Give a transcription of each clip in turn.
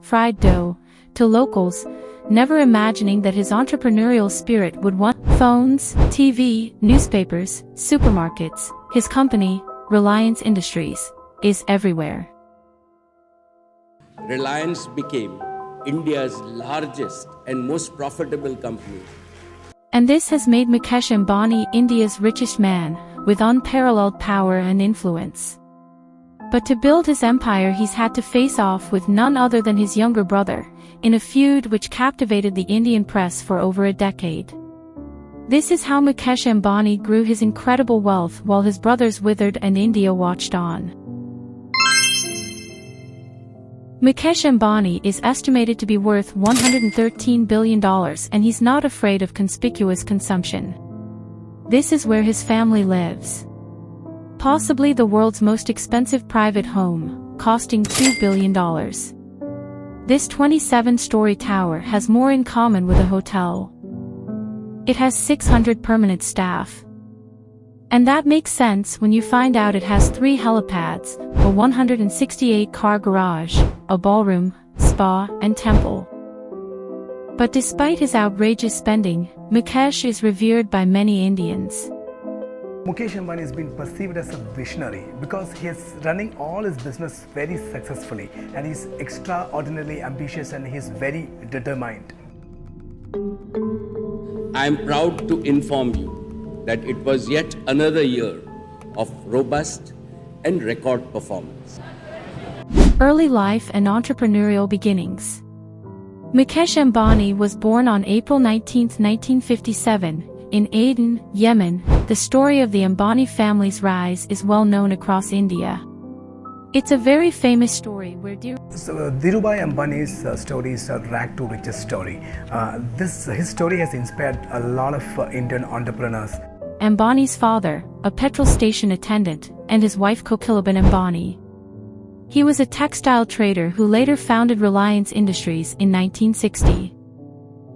fried dough, to locals, never imagining that his entrepreneurial spirit would want phones, TV, newspapers, supermarkets. His company, Reliance Industries, is everywhere. Reliance became India's largest and most profitable company. And this has made Mukesh Ambani India's richest man, with unparalleled power and influence. But to build his empire he's had to face off with none other than his younger brother, in a feud which captivated the Indian press for over a decade. This is how Mukesh Ambani grew his incredible wealth while his brothers withered and India watched on. Mukesh Ambani is estimated to be worth $113 billion and he's not afraid of conspicuous consumption. This is where his family lives. Possibly the world's most expensive private home, costing $2 billion. This 27-story tower has more in common with a hotel. It has 600 permanent staff. And that makes sense when you find out it has 3 helipads, a 168-car garage, a ballroom, spa, and temple. But despite his outrageous spending, Mukesh is revered by many Indians. Mukesh Ambani has been perceived as a visionary because he is running all his business very successfully and he's extraordinarily ambitious and he's very determined. I am proud to inform you that it was yet another year of robust and record performance. Early life and entrepreneurial beginnings. Mukesh Ambani was born on April 19, 1957, in Aden, Yemen. The story of the Ambani family's rise is well known across India. It's a very famous story where Dhirubhai Ambani's story is a rag-to-riches story. His story has inspired a lot of Indian entrepreneurs. Ambani's father, a petrol station attendant, and his wife Kokilaben Ambani. He was a textile trader who later founded Reliance Industries in 1960.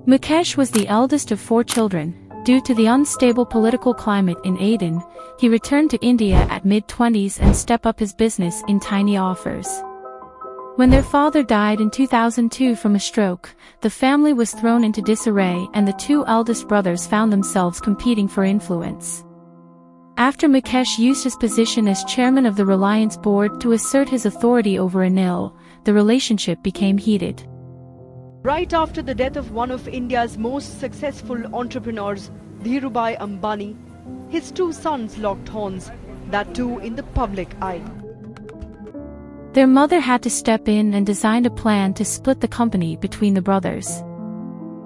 Mukesh was the eldest of 4 children. Due to the unstable political climate in Aden, he returned to India at mid-20s and stepped up his business in tiny offers. When their father died in 2002 from a stroke, the family was thrown into disarray and the 2 eldest brothers found themselves competing for influence. After Mukesh used his position as chairman of the Reliance board to assert his authority over Anil, the relationship became heated. Right after the death of one of India's most successful entrepreneurs, Dhirubhai Ambani, his 2 sons locked horns, that too in the public eye. Their mother had to step in and designed a plan to split the company between the brothers.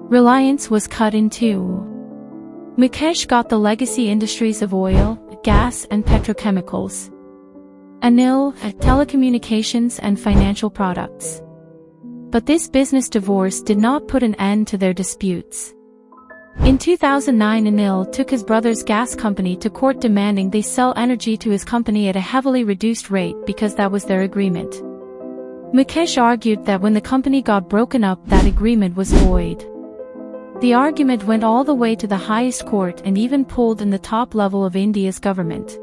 Reliance was cut in 2. Mukesh got the legacy industries of oil, gas and petrochemicals. Anil, telecommunications and financial products. But this business divorce did not put an end to their disputes. In 2009, Anil took his brother's gas company to court demanding they sell energy to his company at a heavily reduced rate because that was their agreement. Mukesh argued that when the company got broken up, that agreement was void. The argument went all the way to the highest court and even pulled in the top level of India's government.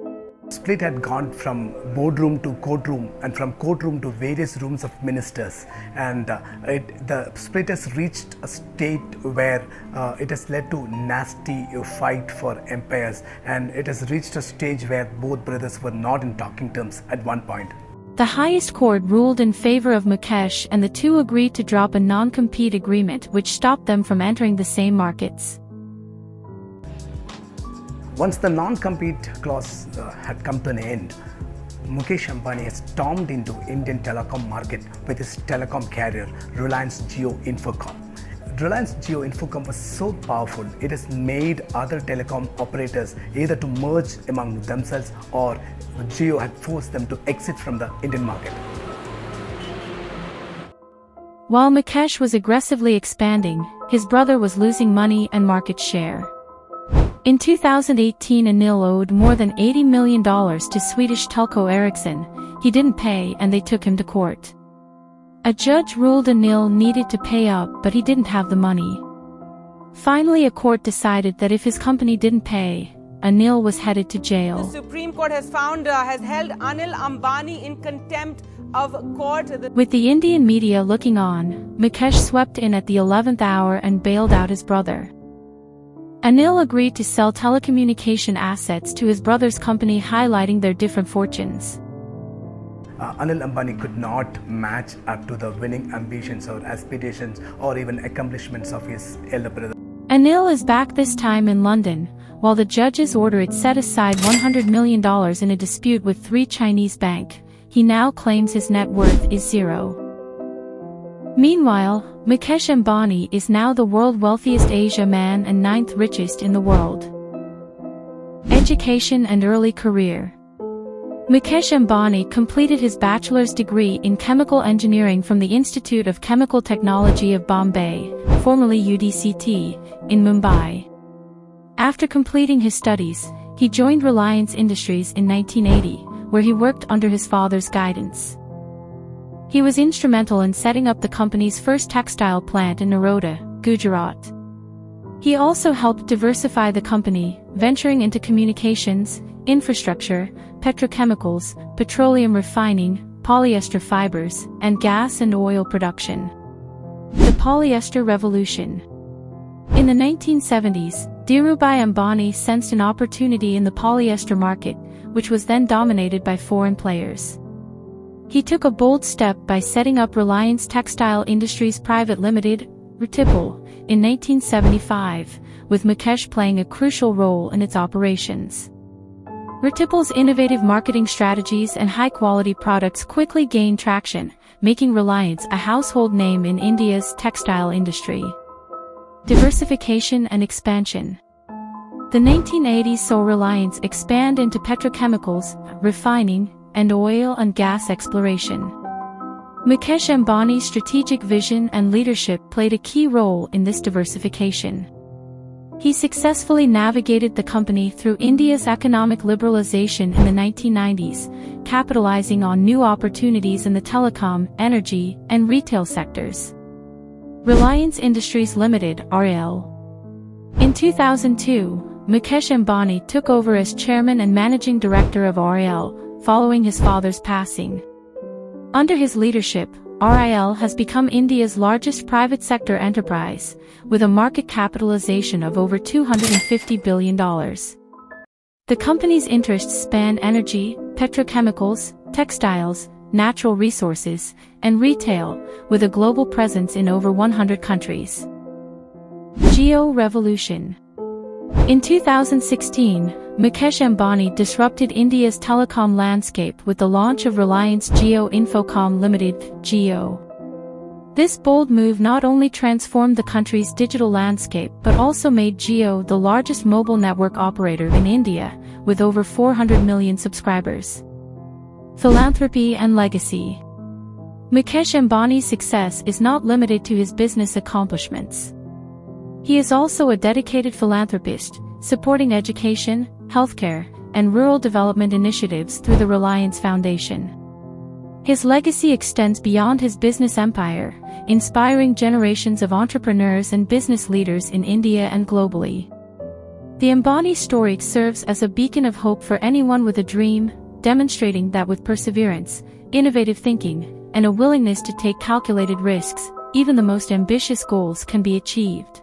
Split had gone from boardroom to courtroom and from courtroom to various rooms of ministers, and the split has reached a state where it has led to nasty fight for empires, and it has reached a stage where both brothers were not in talking terms at one point. The highest court ruled in favor of Mukesh and the 2 agreed to drop a non-compete agreement which stopped them from entering the same markets. Once the non-compete clause had come to an end, Mukesh Ambani has stormed into Indian telecom market with his telecom carrier Reliance Jio Infocom. Reliance Jio Infocom was so powerful, it has made other telecom operators either to merge among themselves or Jio had forced them to exit from the Indian market. While Mukesh was aggressively expanding, his brother was losing money and market share. In 2018, Anil owed more than $80 million to Swedish telco Ericsson. He didn't pay and they took him to court. A judge ruled Anil needed to pay up, but he didn't have the money. Finally, a court decided that if his company didn't pay, Anil was headed to jail. The Supreme Court has held Anil Ambani in contempt of court. With the Indian media looking on, Mukesh swept in at the 11th hour and bailed out his brother. Anil agreed to sell telecommunication assets to his brother's company, highlighting their different fortunes. Anil Ambani could not match up to the winning ambitions or aspirations or even accomplishments of his elder brother. Anil is back this time in London, while the judge's order it set aside $100 million in a dispute with 3 Chinese banks. He now claims his net worth is zero. Meanwhile, Mukesh Ambani is now the world's wealthiest Asia man and 9th richest in the world. Education and early career. Mukesh Ambani completed his bachelor's degree in chemical engineering from the Institute of Chemical Technology of Bombay, formerly UDCT, in Mumbai. After completing his studies, he joined Reliance Industries in 1980, where he worked under his father's guidance. He was instrumental in setting up the company's first textile plant in Naroda, Gujarat. He also helped diversify the company, venturing into communications, infrastructure, petrochemicals, petroleum refining, polyester fibers, and gas and oil production. The Polyester Revolution. In the 1970s, Dhirubhai Ambani sensed an opportunity in the polyester market, which was then dominated by foreign players. He took a bold step by setting up Reliance Textile Industries Private Limited, RTIPL, in 1975, with Mukesh playing a crucial role in its operations. RTIPL's innovative marketing strategies and high-quality products quickly gained traction, making Reliance a household name in India's textile industry. Diversification and Expansion. The 1980s saw Reliance expand into petrochemicals, refining, and oil and gas exploration. Mukesh Ambani's strategic vision and leadership played a key role in this diversification. He successfully navigated the company through India's economic liberalization in the 1990s, capitalizing on new opportunities in the telecom, energy, and retail sectors. Reliance Industries Limited (RIL). In 2002, Mukesh Ambani took over as chairman and managing director of RIL, following his father's passing. Under his leadership, RIL has become India's largest private sector enterprise, with a market capitalization of over $250 billion. The company's interests span energy, petrochemicals, textiles, natural resources, and retail, with a global presence in over 100 countries. Jio Revolution. In 2016, Mukesh Ambani disrupted India's telecom landscape with the launch of Reliance Jio Infocomm Limited, Jio. This bold move not only transformed the country's digital landscape but also made Jio the largest mobile network operator in India, with over 400 million subscribers. Philanthropy and Legacy. Mukesh Ambani's success is not limited to his business accomplishments. He is also a dedicated philanthropist, supporting education, healthcare, and rural development initiatives through the Reliance Foundation. His legacy extends beyond his business empire, inspiring generations of entrepreneurs and business leaders in India and globally. The Ambani story serves as a beacon of hope for anyone with a dream, demonstrating that with perseverance, innovative thinking, and a willingness to take calculated risks, even the most ambitious goals can be achieved.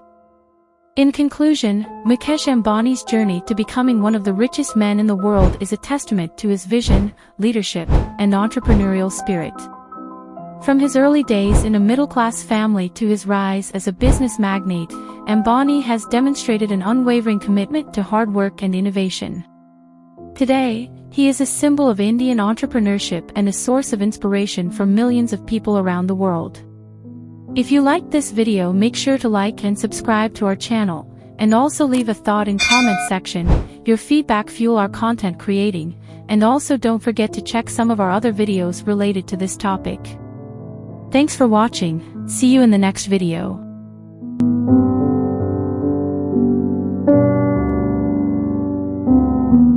In conclusion, Mukesh Ambani's journey to becoming one of the richest men in the world is a testament to his vision, leadership, and entrepreneurial spirit. From his early days in a middle-class family to his rise as a business magnate, Ambani has demonstrated an unwavering commitment to hard work and innovation. Today, he is a symbol of Indian entrepreneurship and a source of inspiration for millions of people around the world. If you liked this video, make sure to like and subscribe to our channel, and also leave a thought in comment section. Your feedback fuel our content creating, and also don't forget to check some of our other videos related to this topic. Thanks for watching, see you in the next video.